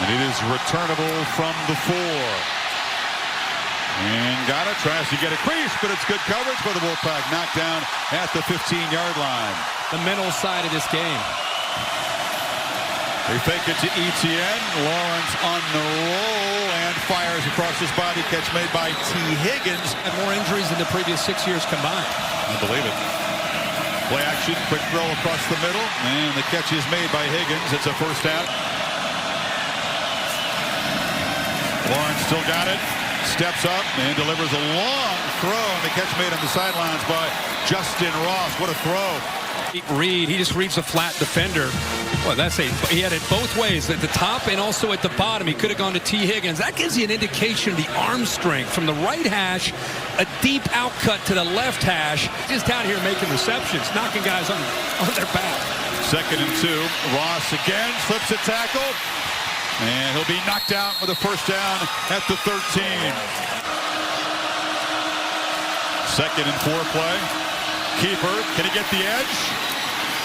And it is returnable from the 4. And got it. Tries to get a crease, but it's good coverage for the Wolfpack. Knocked down at the 15-yard line. The mental side of this game. They fake it to Etienne. Lawrence on the roll and fires across his body. Catch made by T. Higgins. Had more injuries than the previous 6 years combined. I believe it. Play action, quick throw across the middle, and the catch is made by Higgins. It's a first down. Lawrence still got it. Steps up and delivers a long throw, and the catch made on the sidelines by Justin Ross. What a throw. Reed, he just reads a flat defender. Well, he had it both ways, at the top and also at the bottom. He could have gone to T. Higgins. That gives you an indication of the arm strength from the right hash, a deep outcut to the left hash. Just down here making receptions, knocking guys on their back. 2nd and 2. Ross again slips a tackle, and he'll be knocked out with a first down at the 13. 2nd and 4 play. Keeper, can he get the edge?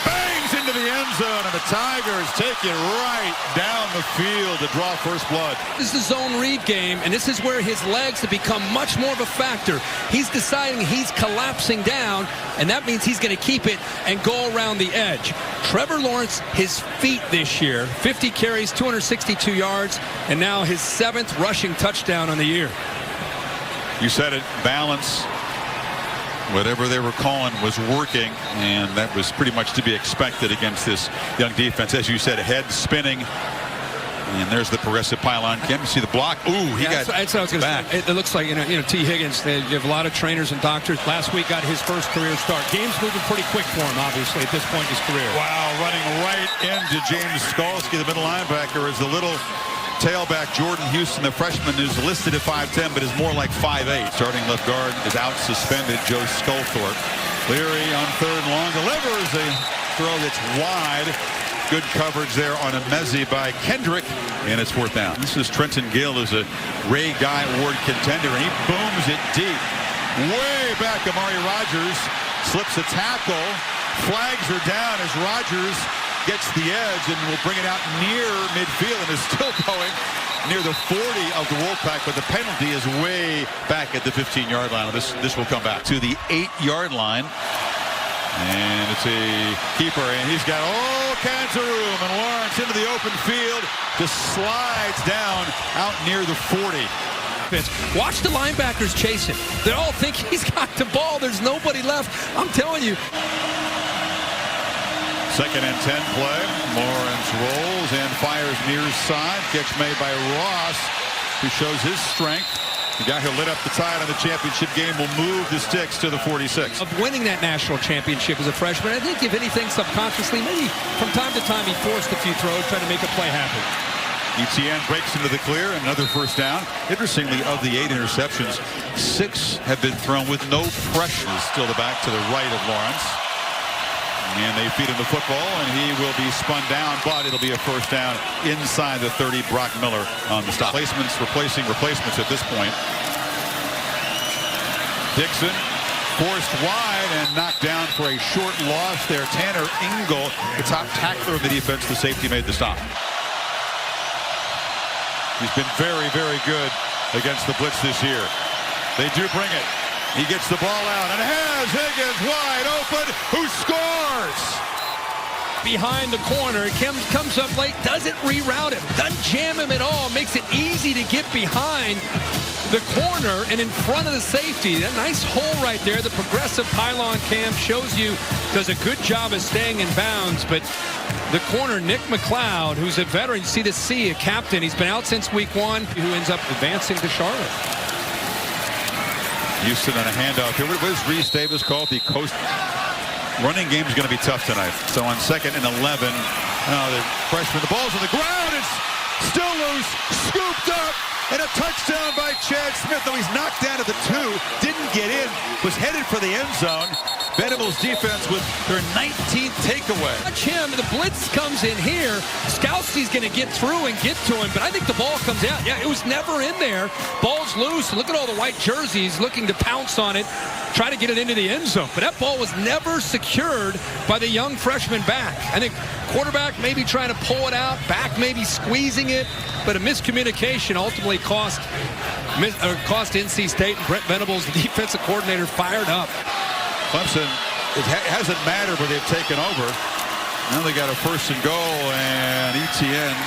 Bangs into the end zone, and the Tigers take it right down the field to draw first blood. This is the zone read game, and this is where his legs have become much more of a factor. He's deciding he's collapsing down, and that means he's going to keep it and go around the edge. Trevor Lawrence, his feet this year, 50 carries, 262 yards, and now his 7th rushing touchdown on the year. You said it, balance. Whatever they were calling was working, and that was pretty much to be expected against this young defense. As you said, head spinning, and there's the progressive pylon. Can you see the block? Ooh, he got that's what I was going to say. It looks like, you know, T. Higgins, you have a lot of trainers and doctors. Last week got his first career start. Game's moving pretty quick for him, obviously, at this point in his career. Wow, running right into James Skalski, the middle linebacker, is the little tailback Jordan Houston, the freshman, is listed at 5'10", but is more like 5'8". Starting left guard is out suspended, Joe Sculthorpe. Leary on 3rd and long delivers a throw that's wide. Good coverage there on a Mezzi by Kendrick, and it's 4th down. This is Trenton Gill, who's a Ray Guy Award contender, and he booms it deep. Way back, Amari Rogers slips a tackle. Flags are down as Rogers gets the edge and will bring it out near midfield, and is still going near the 40 of the Wolfpack, but the penalty is way back at the 15-yard line. This will come back to the 8-yard line, and it's a keeper, and he's got all kinds of room, and Lawrence into the open field just slides down out near the 40. Watch the linebackers chase him. They all think he's got the ball. There's nobody left. I'm telling you. 2nd and 10 play. Lawrence rolls and fires near side. Catch made by Ross, who shows his strength. The guy who lit up the tide on the championship game will move the sticks to the 46. Of winning that national championship as a freshman, I think if anything subconsciously, maybe from time to time he forced a few throws, trying to make a play happen. Etienne breaks into the clear, another first down. Interestingly, of the 8 interceptions, 6 have been thrown with no pressure. Still the back to the right of Lawrence. And they feed him the football, and he will be spun down, but it'll be a first down inside the 30. Brock Miller on the stop. Replacing replacements at this point. Dixon forced wide and knocked down for a short loss there. Tanner Engel, the top tackler of the defense, the safety, made the stop. He's been very, very good against the blitz this year. They do bring it. He gets the ball out and has Higgins wide open, who scores! Behind the corner, comes up late, doesn't reroute him, doesn't jam him at all, makes it easy to get behind the corner and in front of the safety. That nice hole right there. The progressive pylon cam shows you does a good job of staying in bounds, but the corner, Nick McLeod, who's a veteran, you see the C, a captain, he's been out since week 1, who ends up advancing to Charlotte. Houston on a handoff here. What does Reese Davis call it? The coast running game is going to be tough tonight. So on 2nd and 11, the freshman, the ball's on the ground. It's still loose, scooped up, and a touchdown by Chad Smith. Though he's knocked down at the 2, didn't get in, was headed for the end zone. Venables defense with their 19th takeaway. Watch him. The blitz comes in here. Skalski's going to get through and get to him, but I think the ball comes out. Yeah, it was never in there. Ball's loose. Look at all the white jerseys looking to pounce on it, try to get it into the end zone. But that ball was never secured by the young freshman back. I think quarterback maybe trying to pull it out, back maybe squeezing it, but a miscommunication ultimately cost NC State, and Brent Venables, the defensive coordinator, fired up. Clemson, it hasn't mattered where they've taken over. Now they got a 1st and goal, and Etienne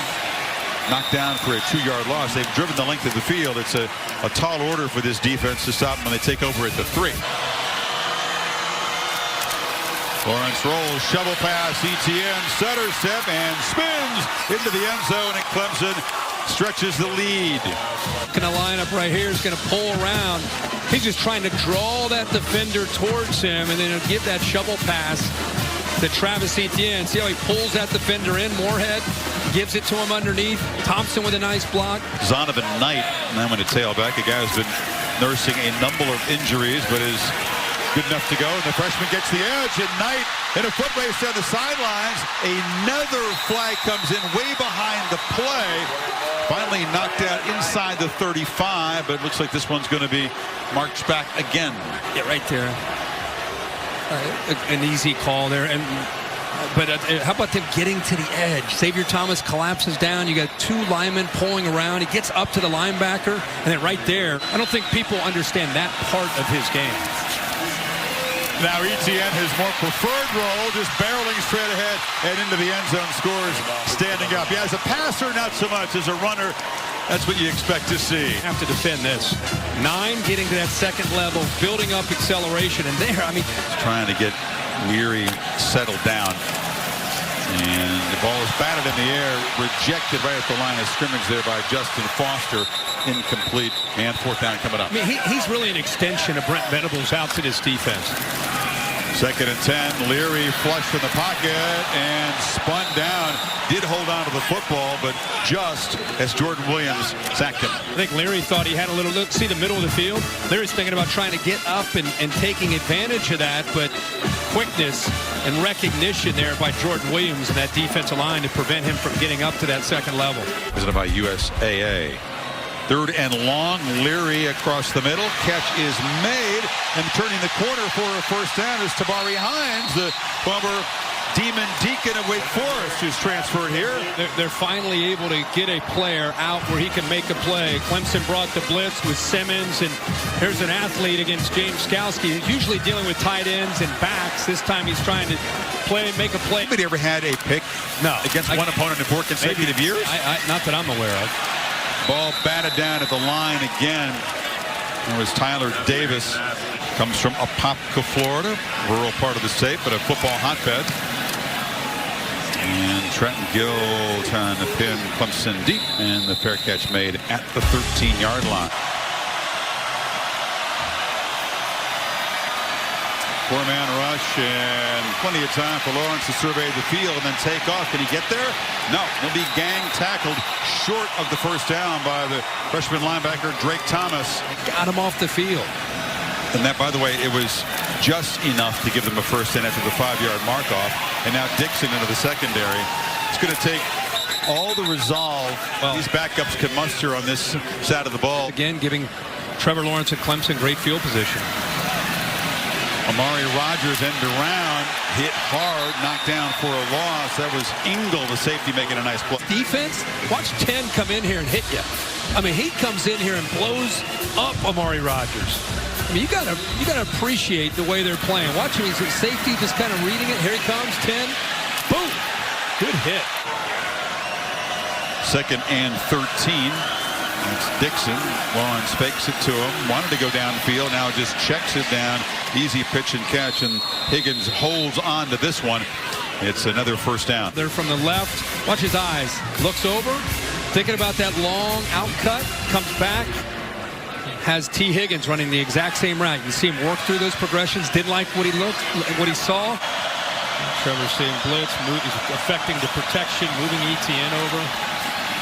knocked down for a 2-yard loss. They've driven the length of the field. It's a tall order for this defense to stop them when they take over at the 3. Lawrence rolls, shovel pass, Etienne, stutter step, and spins into the end zone, and Clemson stretches the lead. Going to line up right here. He's going to pull around. He's just trying to draw that defender towards him, and then he'll give that shovel pass to Travis Etienne. See how he pulls that defender in. Moorhead gives it to him underneath. Thompson with a nice block. Zonovan Knight, and I'm going to tail back. A guy who's been nursing a number of injuries, but is good enough to go. And the freshman gets the edge, and Knight in a foot race down the sidelines. Another flag comes in way behind the play. Finally knocked out inside the 35, but it looks like this one's going to be marched back again. Yeah, right there. An easy call there. But how about them getting to the edge? Xavier Thomas collapses down. You got 2 linemen pulling around. He gets up to the linebacker, and then right there, I don't think people understand that part of his game. Now Etienne, his more preferred role, just barreling straight ahead and into the end zone, scores standing up. Yeah, as a passer, not so much. As a runner, that's what you expect to see. Have to defend this. 9 getting to that second level, building up acceleration, and there, I mean, trying to get Leary settled down. And the ball is batted in the air, rejected right at the line of scrimmage there by Justin Foster. Incomplete, and 4th down coming up. I mean, he's really an extension of Brent Venables out to this defense. 2nd and 10. Leary flushed in the pocket and spun down. Did hold on to the football, but just as Jordan Williams sacked him. I think Leary thought he had a little look. See the middle of the field? Leary's thinking about trying to get up and taking advantage of that, but quickness and recognition there by Jordan Williams and that defensive line to prevent him from getting up to that second level. Presented by USAA. 3rd and long. Leary across the middle. Catch is made, and turning the corner for a 1st down is Tabari Hines, the former Demon Deacon of Wake Forest, who's transferred here. They're finally able to get a player out where he can make a play. Clemson brought the blitz with Simmons, and here's an athlete against James Skalski, usually dealing with tight ends and backs. This time he's trying to make a play. Anybody ever had a pick against one opponent in 4 consecutive years? Not that I'm aware of. Ball batted down at the line again. It was Tyler Davis. Comes from Apopka, Florida. Rural part of the state, but a football hotbed. And Trenton Gill trying to pin Clemson deep. And the fair catch made at the 13-yard line. 4-man rush, and plenty of time for Lawrence to survey the field and then take off. Can he get there? No. He'll be gang tackled short of the 1st down by the freshman linebacker Drake Thomas. Got him off the field. And that, by the way, it was just enough to give them a 1st down after the 5-yard mark off. And now Dixon into the secondary. It's going to take all the resolve these backups can muster on this side of the ball. Again, giving Trevor Lawrence and Clemson great field position. Amari Rogers end around, hit hard, knocked down for a loss. That was Engel, the safety, making a nice play. Defense, watch 10 come in here and hit you. I mean, he comes in here and blows up Amari Rogers. I mean, you gotta appreciate the way they're playing. Watch him, he's safety just kind of reading it. Here he comes, 10, boom, good hit. 2nd and 13. It's Dixon. Lawrence fakes it to him. Wanted to go downfield. Now just checks it down. Easy pitch and catch. And Higgins holds on to this one. It's another 1st down. They're from the left. Watch his eyes. Looks over. Thinking about that long out cut. Comes back. Has T. Higgins running the exact same route. You see him work through those progressions. Didn't like what he saw. Trevor seeing blitz. Affecting the protection. Moving Etienne over.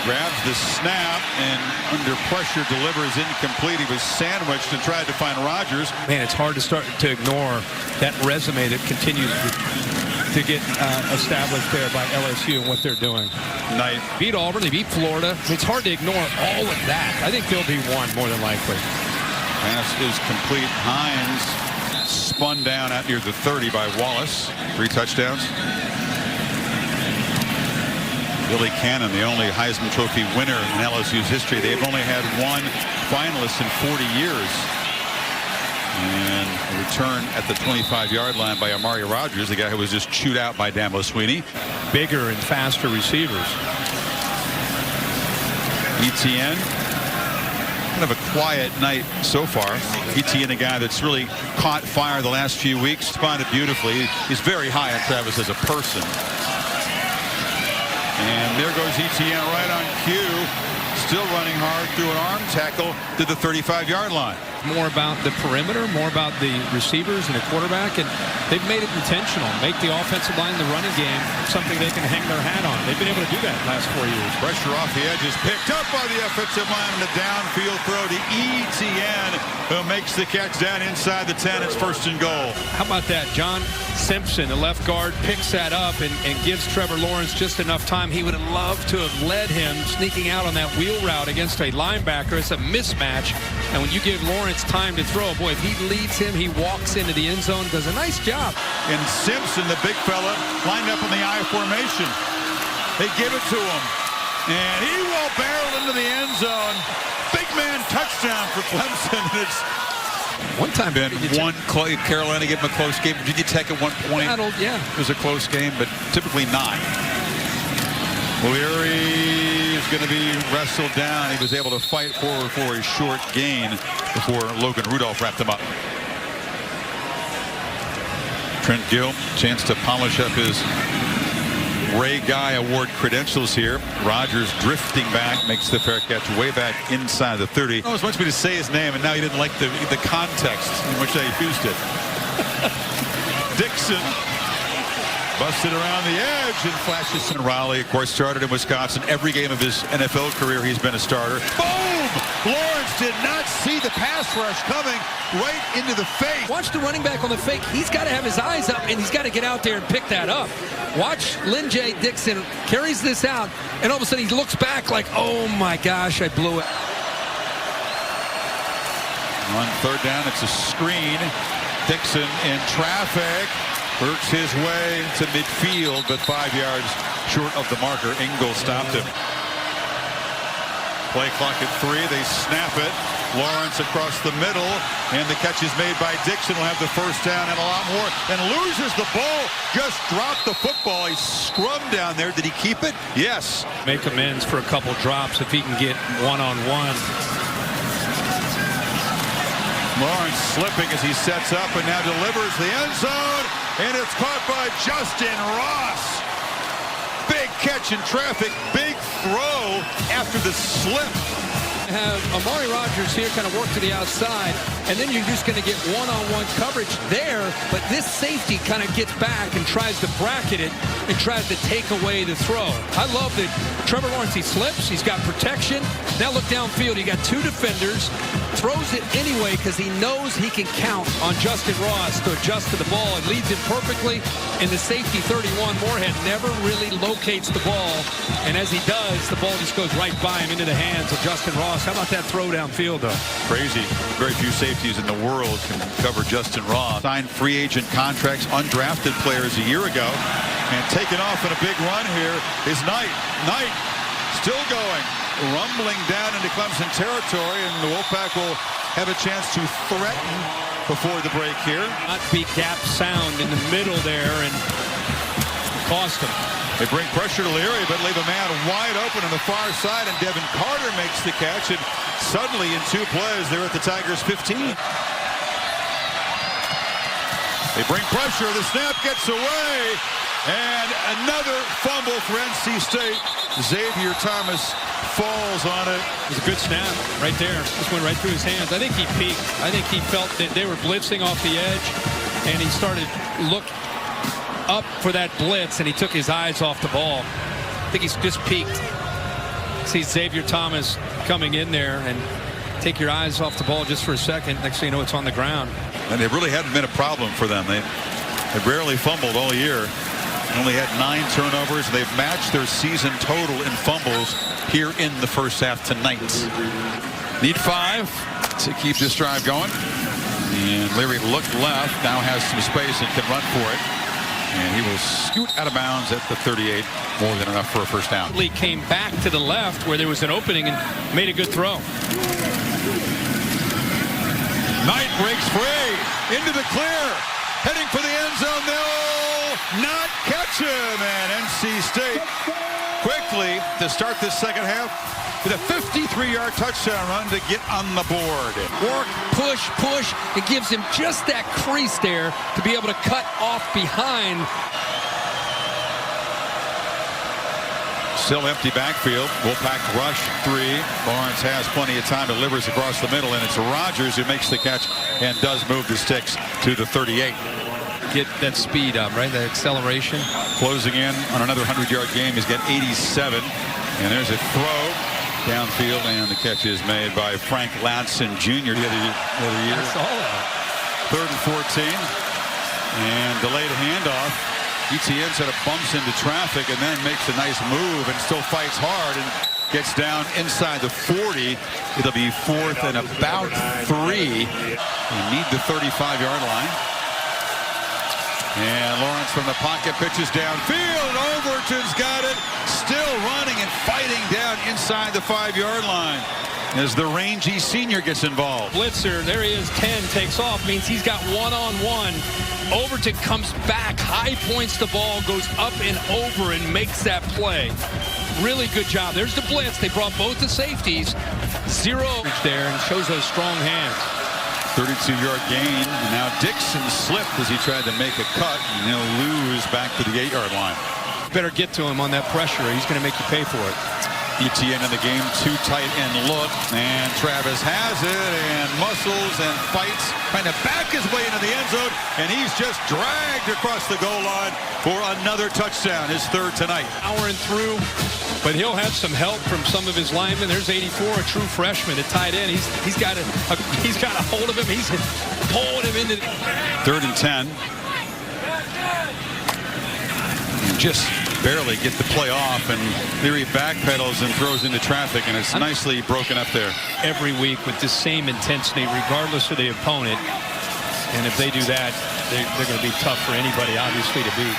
grabs the snap and under pressure delivers incomplete. He was sandwiched and tried to find Rogers. Man, it's hard to start to ignore that resume that continues to get established there by LSU and what they're doing. Knight beat Auburn, they beat Florida. It's hard to ignore all of that. I think they'll be one more than likely. Pass is complete. Hines spun down out near the 30 by Wallace. 3 touchdowns. Billy Cannon, the only Heisman Trophy winner in LSU's history. They've only had one finalist in 40 years. And a return at the 25-yard line by Amari Rogers, the guy who was just chewed out by Dabo Swinney. Bigger and faster receivers. Etienne, kind of a quiet night so far. Etienne, a guy that's really caught fire the last few weeks, responded beautifully. He's very high on Travis as a person. And there goes Etienne right on cue. Still running hard through an arm tackle to the 35-yard line. More about the perimeter, more about the receivers and the quarterback, and they've made it intentional. Make the offensive line, the running game, something they can hang their hat on. They've been able to do that the last 4 years. Pressure off the edges, picked up by the offensive line, and a downfield throw to Etienne, who makes the catch down inside the 10. It's 1st and goal. How about that? John Simpson, the left guard, picks that up and gives Trevor Lawrence just enough time. He would have loved to have led him sneaking out on that wheel route against a linebacker. It's a mismatch, and when you give Lawrence time to throw, boy, if he leads him, he walks into the end zone, does a nice job. And Simpson, the big fella, lined up in the I formation. They give it to him, and he will barrel into the end zone. Big man touchdown for Clemson. And it's one time been one Carolina gave him a close game. Virginia Tech at one point. Yeah, it was a close game, but typically not. Leary is going to be wrestled down. He was able to fight forward for a short gain before Logan Rudolph wrapped him up. Trent Gill, chance to polish up his Ray Guy Award credentials here. Rogers drifting back, makes the fair catch way back inside the 30. He almost wants me to say his name, and now he didn't like the context in which I used it. Dixon busted around the edge and flashes. And Raleigh, of course, started in Wisconsin. Every game of his NFL career, he's been a starter. Boom! Lawrence did not see the pass rush coming right into the face. Watch the running back on the fake. He's got to have his eyes up, and he's got to get out there and pick that up. Watch Lynn J. Dixon carries this out, and all of a sudden he looks back like, oh my gosh, I blew it. On 3rd down, it's a screen. Dixon in traffic. Works his way to midfield, but 5 yards short of the marker. Ingle stopped him. Play clock at 3. They snap it. Lawrence across the middle, and the catch is made by Dixon. Will have the 1st down and a lot more, and loses the ball. Just dropped the football. He scrummed down there. Did he keep it? Yes. Make amends for a couple drops if he can get one-on-one. Lawrence slipping as he sets up and now delivers the end zone, and it's caught by Justin Ross. Big catch in traffic, big throw after the slip. Have Amari Rogers here kind of work to the outside, and then you're just going to get one-on-one coverage there, but this safety kind of gets back and tries to bracket it and tries to take away the throw. I love that Trevor Lawrence, he slips, he's got protection. Now look downfield, you got 2 defenders, throws it anyway because he knows he can count on Justin Ross to adjust to the ball. It leads him perfectly, and the safety 31, Moorhead, never really locates the ball, and as he does, the ball just goes right by him into the hands of Justin Ross. How about that throw downfield, though? Crazy. Very few safeties in the world can cover Justin Ross. Signed free agent contracts, undrafted players a year ago, and taking off in a big run here is Knight. Knight still going, rumbling down into Clemson territory, and the Wolfpack will have a chance to threaten before the break here. Not be gap sound in the middle there and cost him. They bring pressure to Leary, but leave a man wide open on the far side, and Devin Carter makes the catch, and suddenly in 2 plays, they're at the Tigers' 15. They bring pressure, the snap gets away, and another fumble for NC State. Xavier Thomas falls on it. It was a good snap right there. Just went right through his hands. I think he peeked. I think he felt that they were blitzing off the edge, and he started look up for that blitz, and he took his eyes off the ball. I think he's just peeked. See Xavier Thomas coming in there and take your eyes off the ball just for a second. Next thing you know, it's on the ground. And it really hadn't been a problem for them. They barely fumbled all year. Only had 9 turnovers. They've matched their season total in fumbles here in the first half tonight. Need 5 to keep this drive going. And Leary looked left, now has some space and can run for it. And he will scoot out of bounds at the 38, more than enough for a first down. Lee came back to the left where there was an opening and made a good throw. Knight breaks free, into the clear, heading for the end zone. They'll not catch him, and NC State quickly to start this second half with a 53-yard touchdown run to get on the board. Work, push, push. It gives him just that crease there to be able to cut off behind. Still empty backfield. Wolfpack rush 3. Lawrence has plenty of time, delivers across the middle, and it's Rogers who makes the catch and does move the sticks to the 38. Get that speed up, right? That acceleration. Closing in on another 100-yard game. He's got 87. And there's a throw downfield, and the catch is made by Frank Ladson Jr. the other year. That's all of it. 3rd and 14. And delayed handoff. Etienne sort of bumps into traffic and then makes a nice move and still fights hard and gets down inside the 40. It'll be 4th and about 3. They need the 35-yard line. And Lawrence from the pocket pitches downfield. Overton's got it. Still running and fighting down inside the 5-yard line as the rangy senior gets involved. Blitzer, there he is, 10, takes off, means he's got one-on-one. Overton comes back, high points the ball, goes up and over and makes that play. Really good job. There's the blitz. They brought both the safeties. 0 there and shows those strong hands. 32-yard gain. And now Dixon slipped as he tried to make a cut, and he'll lose back to the 8-yard line. Better get to him on that pressure. He's going to make you pay for it. Etienne in the game, too tight and look, and Travis has it and muscles and fights, trying to back his way into the end zone, and he's just dragged across the goal line for another touchdown, his 3rd tonight. Powering through, but he'll have some help from some of his linemen. There's 84, a true freshman at tight end. He's got a hold of him. He's pulling him into 3rd and 10. And just barely get the play off, and Leary backpedals and throws into traffic, and it's nicely broken up there. Every week with the same intensity, regardless of the opponent. And if they do that, they're going to be tough for anybody, obviously, to beat.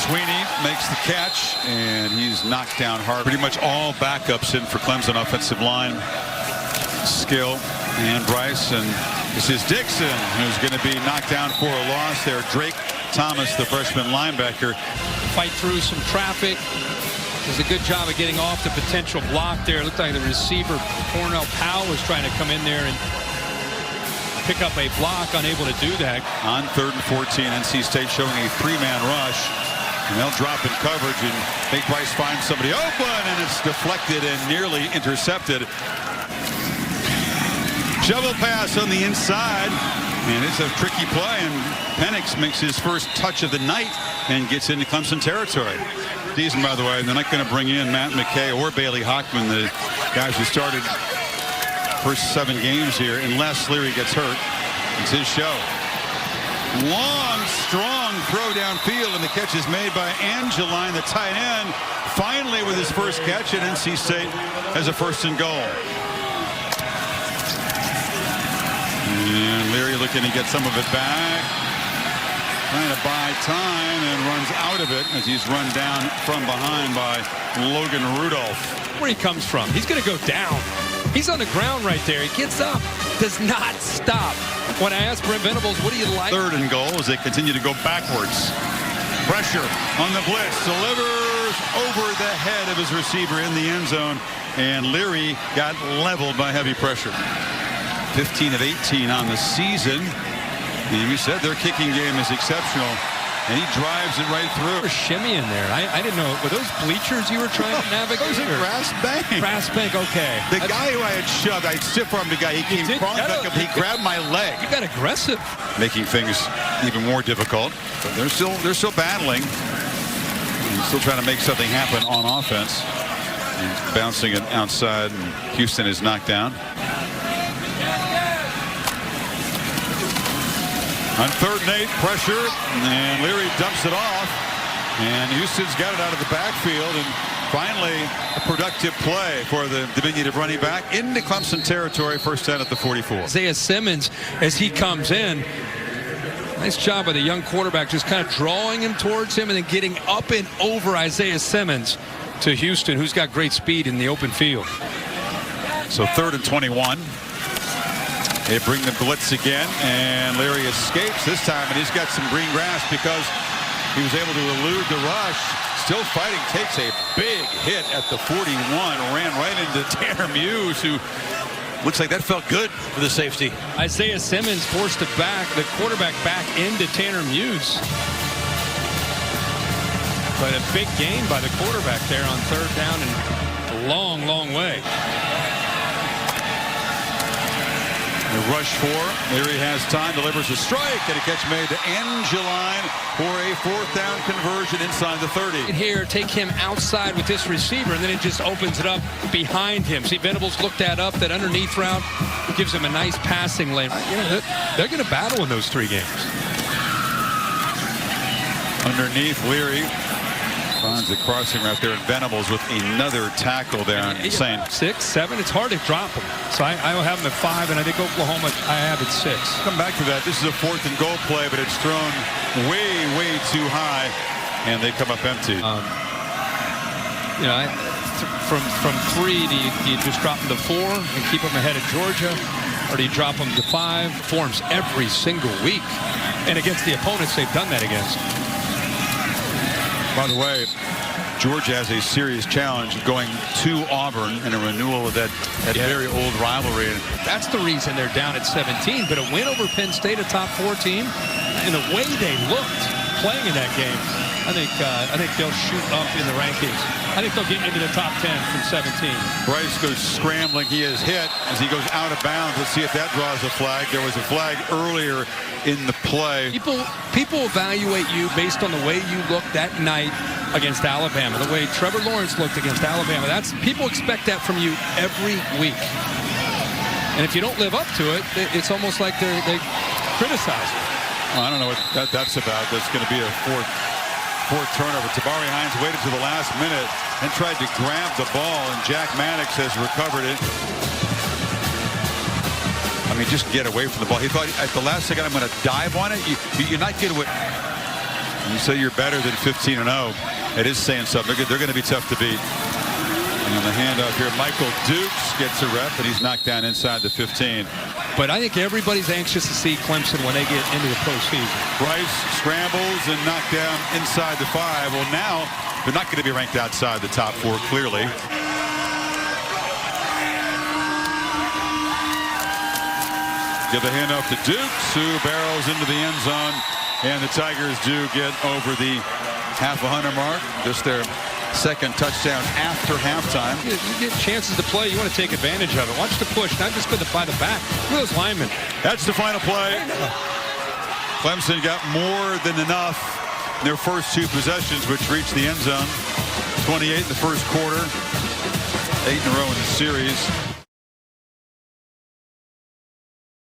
Sweeney makes the catch, and he's knocked down hard. Pretty much all backups in for Clemson offensive line. Skill and Bryce, and this is Dixon, who's going to be knocked down for a loss there. Drake Thomas, the freshman linebacker. Fight through some traffic. Does a good job of getting off the potential block there. It looked like the receiver, Cornell Powell, was trying to come in there and pick up a block, unable to do that. On 3rd and 14, NC State showing a 3-man rush. And they'll drop in coverage and make Bryce find somebody open, and it's deflected and nearly intercepted. Shovel pass on the inside, and it's a tricky play, and Penix makes his first touch of the night and gets into Clemson territory. Season, by the way, they're not going to bring in Matt McKay or Bailey Hockman, the guys who started first 7 games here, unless Leary gets hurt. It's his show. Long, strong throw downfield, and the catch is made by Angeline, the tight end, finally with his first catch, and NC State has a 1st and goal. And Leary looking to get some of it back, trying to buy time, and runs out of it as he's run down from behind by Logan Rudolph. Where he comes from, he's going to go down. He's on the ground right there. He gets up, does not stop. When I asked Brent Venables, what do you like? 3rd and goal as they continue to go backwards. Pressure on the blitz, delivers over the head of his receiver in the end zone, and Leary got leveled by heavy pressure. 15 of 18 on the season, and we said their kicking game is exceptional, and he drives it right through. A shimmy in there. I didn't know. Were those bleachers you were trying to navigate? Those are grass bank. Grass bank, okay. The guy who I had shoved, I stiff-armed the guy. He came crawling back up. He grabbed my leg. You got aggressive. Making things even more difficult. But they're still battling. And still trying to make something happen on offense. He's bouncing it outside, and Houston is knocked down. On 3rd and 8, pressure, and Leary dumps it off, and Houston's got it out of the backfield, and finally a productive play for the diminutive running back into Clemson territory. First down at the 44. Isaiah Simmons, as he comes in, nice job by the young quarterback, just kind of drawing him towards him and then getting up and over Isaiah Simmons to Houston, who's got great speed in the open field. So 3rd and 21. They bring the blitz again, and Leary escapes this time, and he's got some green grass because he was able to elude the rush. Still fighting, takes a big hit at the 41, ran right into Tanner Muse, who looks like that felt good for the safety. Isaiah Simmons forced it back, the quarterback back into Tanner Muse. But a big gain by the quarterback there on 3rd down and a long, long way. The rush 4. Leary has time, delivers a strike, and a catch made to Angeline for a 4th down conversion inside the 30. Here, take him outside with this receiver, and then it just opens it up behind him. See, Venables looked that up, that underneath route gives him a nice passing lane. They're going to battle in those 3 games. Underneath, Leary finds the crossing route there, and Venables with another tackle there. Insane. 6, 7, it's hard to drop him. So I will have him at 5, and I think Oklahoma I have at 6. Come back to that. This is a 4th and goal play, but it's thrown way, way too high, and they come up empty. From 3, do you just drop him to 4 and keep him ahead of Georgia, or do you drop him to 5? Forms every single week, and against the opponents they've done that against. By the way, Georgia has a serious challenge going to Auburn in a renewal of that very old rivalry. That's the reason they're down at 17. But a win over Penn State, a top 4 team, and the way they looked playing in that game, I think they'll shoot up in the rankings. I think they'll get into the top 10 from 17. Bryce goes scrambling. He is hit as he goes out of bounds. Let's see if that draws a flag. There was a flag earlier in the play. People evaluate you based on the way you looked that night against Alabama, the way Trevor Lawrence looked against Alabama. People expect that from you every week. And if you don't live up to it, it's almost like they criticize you. Well, I don't know what that's about. That's going to be a fourth turnover. Tabari Hines waited to the last minute and tried to grab the ball, and Jack Maddox has recovered it. I mean, just get away from the ball. He thought at the last second, I'm going to dive on it. You're not getting what you say. You're better than 15-0. It is saying something. They're going to be tough to beat. And the handoff here, Michael Dukes gets a rep, and he's knocked down inside the 15. But I think everybody's anxious to see Clemson when they get into the postseason. Bryce scrambles and knocked down inside the 5. Well, now they're not going to be ranked outside the top 4, clearly. Give the handoff to Dukes, who barrels into the end zone, and the Tigers do get over the half-100 mark. Just their 2nd touchdown after halftime. You get chances to play. You want to take advantage of it. Watch the push, not just by the back. Look at those linemen. That's the final play. Clemson got more than enough in their first 2 possessions, which reached the end zone. 28 in the first quarter. 8 in a row in the series.